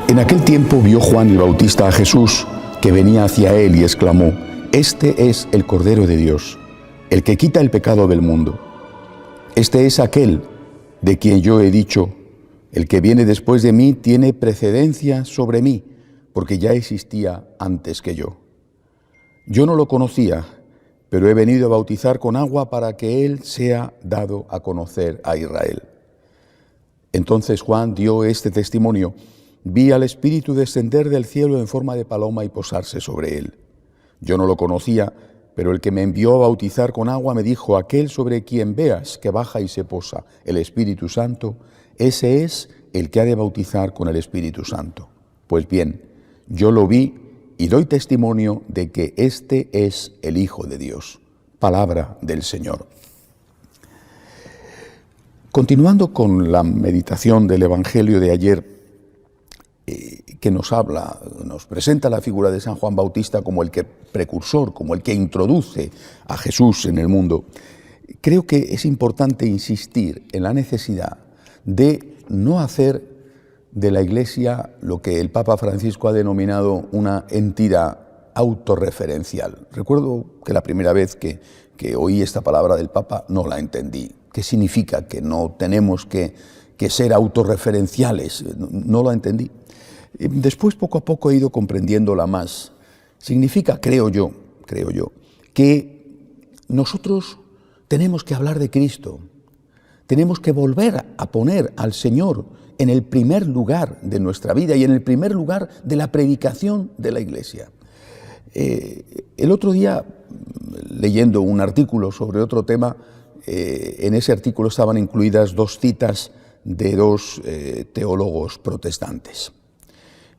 En aquel tiempo vio Juan el Bautista a Jesús, que venía hacia él, y exclamó: «Este es el Cordero de Dios, el que quita el pecado del mundo. Este es aquel de quien yo he dicho: el que viene después de mí tiene precedencia sobre mí, porque ya existía antes que yo. Yo no lo conocía, pero he venido a bautizar con agua para que él sea dado a conocer a Israel». Entonces Juan dio este testimonio: «Vi al Espíritu descender del cielo en forma de paloma y posarse sobre él. Yo no lo conocía, pero el que me envió a bautizar con agua me dijo: aquel sobre quien veas que baja y se posa el Espíritu Santo, ese es el que ha de bautizar con el Espíritu Santo. Pues bien, yo lo vi y doy testimonio de que este es el Hijo de Dios». Palabra del Señor. Continuando con la meditación del Evangelio de ayer, que nos presenta la figura de San Juan Bautista como el precursor, como el que introduce a Jesús en el mundo, creo que es importante insistir en la necesidad de no hacer de la Iglesia lo que el Papa Francisco ha denominado una entidad autorreferencial. Recuerdo que la primera vez que oí esta palabra del Papa no la entendí. ¿Qué significa? Que no tenemos que ser autorreferenciales. No lo entendí. Después, poco a poco, he ido comprendiéndola más. Significa, creo yo, que nosotros tenemos que hablar de Cristo. Tenemos que volver a poner al Señor en el primer lugar de nuestra vida y en el primer lugar de la predicación de la Iglesia. El otro día, leyendo un artículo sobre otro tema, en ese artículo estaban incluidas dos citas de dos teólogos protestantes.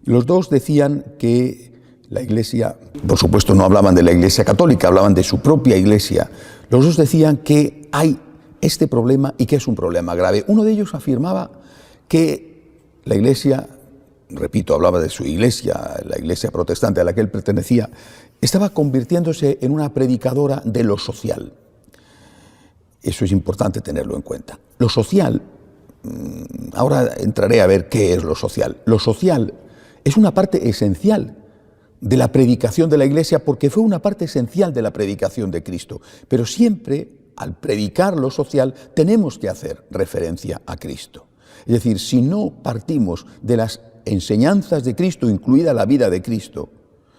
Los dos decían que la Iglesia, por supuesto no hablaban de la Iglesia católica, hablaban de su propia Iglesia. Los dos decían que hay este problema y que es un problema grave. Uno de ellos afirmaba que la Iglesia, repito, hablaba de su Iglesia, la Iglesia protestante a la que él pertenecía, estaba convirtiéndose en una predicadora de lo social. Eso es importante tenerlo en cuenta. Lo social, ahora entraré a ver qué es lo social. Lo social es una parte esencial de la predicación de la Iglesia porque fue una parte esencial de la predicación de Cristo. Pero siempre, al predicar lo social, tenemos que hacer referencia a Cristo. Es decir, si no partimos de las enseñanzas de Cristo, incluida la vida de Cristo,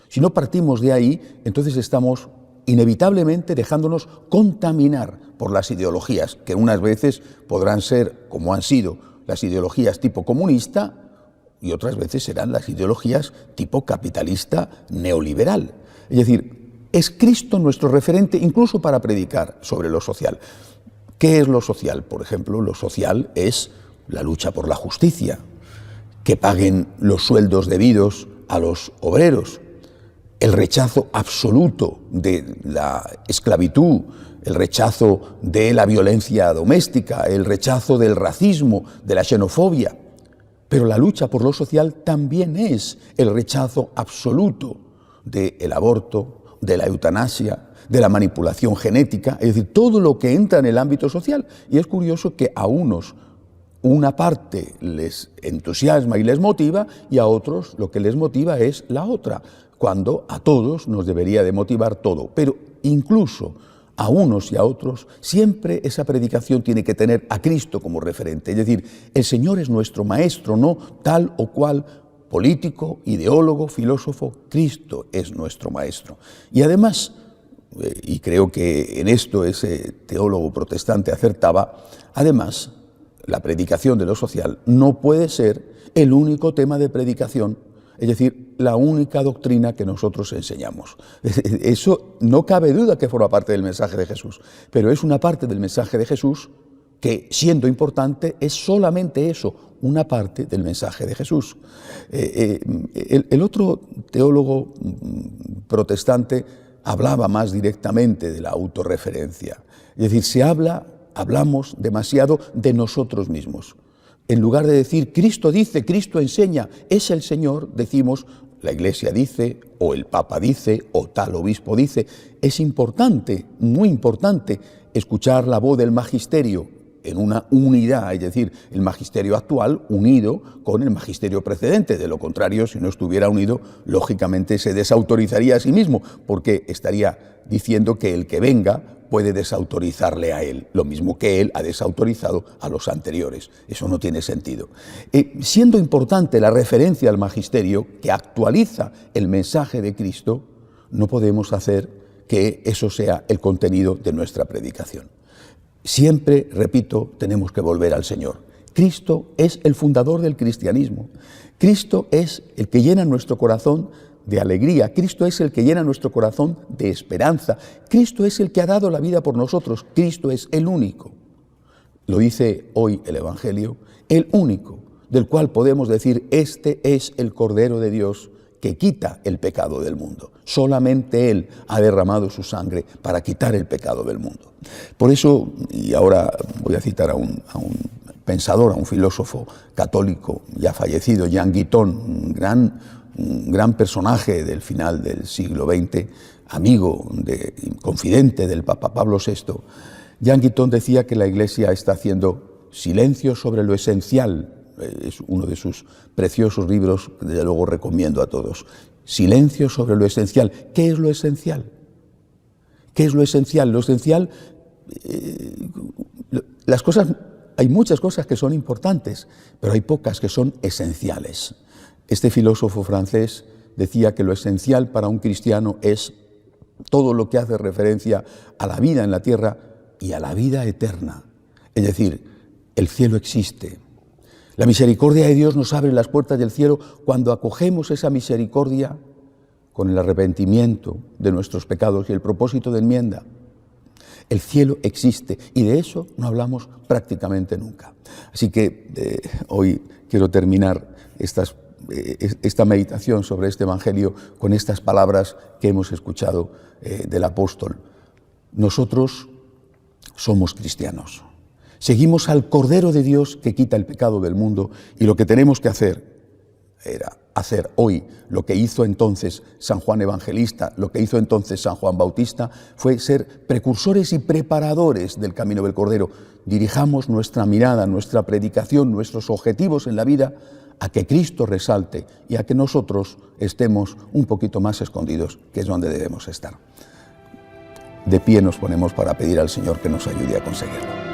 si no partimos de ahí, entonces estamos inevitablemente dejándonos contaminar por las ideologías, que unas veces podrán ser, como han sido, las ideologías tipo comunista, y otras veces serán las ideologías tipo capitalista neoliberal. Es decir, es Cristo nuestro referente incluso para predicar sobre lo social. ¿Qué es lo social? Por ejemplo, lo social es la lucha por la justicia, que paguen los sueldos debidos a los obreros, el rechazo absoluto de la esclavitud, el rechazo de la violencia doméstica, el rechazo del racismo, de la xenofobia. Pero la lucha por lo social también es el rechazo absoluto del aborto, de la eutanasia, de la manipulación genética, es decir, todo lo que entra en el ámbito social. Y es curioso que a unos una parte les entusiasma y les motiva, y a otros lo que les motiva es la otra, cuando a todos nos debería de motivar todo. Pero incluso a unos y a otros, siempre esa predicación tiene que tener a Cristo como referente. Es decir, el Señor es nuestro maestro, no tal o cual político, ideólogo, filósofo. Cristo es nuestro maestro. Y además, y creo que en esto ese teólogo protestante acertaba, además, la predicación de lo social no puede ser el único tema de predicación, es decir, la única doctrina que nosotros enseñamos. Eso no cabe duda que forma parte del mensaje de Jesús, pero es una parte del mensaje de Jesús que, siendo importante, es solamente eso, una parte del mensaje de Jesús. El otro teólogo protestante hablaba más directamente de la autorreferencia, es decir, hablamos demasiado de nosotros mismos. En lugar de decir Cristo dice, Cristo enseña, es el Señor, decimos la Iglesia dice, o el Papa dice, o tal obispo dice. Es importante, muy importante, escuchar la voz del magisterio, en una unidad, es decir, el magisterio actual unido con el magisterio precedente. De lo contrario, si no estuviera unido, lógicamente se desautorizaría a sí mismo, porque estaría diciendo que el que venga puede desautorizarle a él, lo mismo que él ha desautorizado a los anteriores. Eso no tiene sentido. Siendo importante la referencia al magisterio que actualiza el mensaje de Cristo, no podemos hacer que eso sea el contenido de nuestra predicación. Siempre, repito, tenemos que volver al Señor. Cristo es el fundador del cristianismo. Cristo es el que llena nuestro corazón de alegría. Cristo es el que llena nuestro corazón de esperanza. Cristo es el que ha dado la vida por nosotros. Cristo es el único. Lo dice hoy el Evangelio, el único, del cual podemos decir, este es el Cordero de Dios que quita el pecado del mundo. Solamente Él ha derramado su sangre para quitar el pecado del mundo. Por eso, y ahora voy a citar a un pensador, a un filósofo católico ya fallecido, Jean Guiton, un gran personaje del final del siglo XX, amigo y confidente del Papa Pablo VI, Jean Guiton decía que la Iglesia está haciendo silencio sobre lo esencial. Es uno de sus preciosos libros, que desde luego recomiendo a todos. Silencio sobre lo esencial. ¿Qué es lo esencial? ¿Qué es lo esencial? Lo esencial, hay muchas cosas que son importantes, pero hay pocas que son esenciales. Este filósofo francés decía que lo esencial para un cristiano es todo lo que hace referencia a la vida en la tierra y a la vida eterna. Es decir, el cielo existe. La misericordia de Dios nos abre las puertas del cielo cuando acogemos esa misericordia con el arrepentimiento de nuestros pecados y el propósito de enmienda. El cielo existe y de eso no hablamos prácticamente nunca. Así que hoy quiero terminar esta meditación sobre este Evangelio con estas palabras que hemos escuchado del apóstol. Nosotros somos cristianos. Seguimos al Cordero de Dios que quita el pecado del mundo y lo que tenemos que hacer era hacer hoy lo que hizo entonces San Juan Evangelista, lo que hizo entonces San Juan Bautista, fue ser precursores y preparadores del camino del Cordero. Dirijamos nuestra mirada, nuestra predicación, nuestros objetivos en la vida a que Cristo resalte y a que nosotros estemos un poquito más escondidos, que es donde debemos estar. De pie nos ponemos para pedir al Señor que nos ayude a conseguirlo.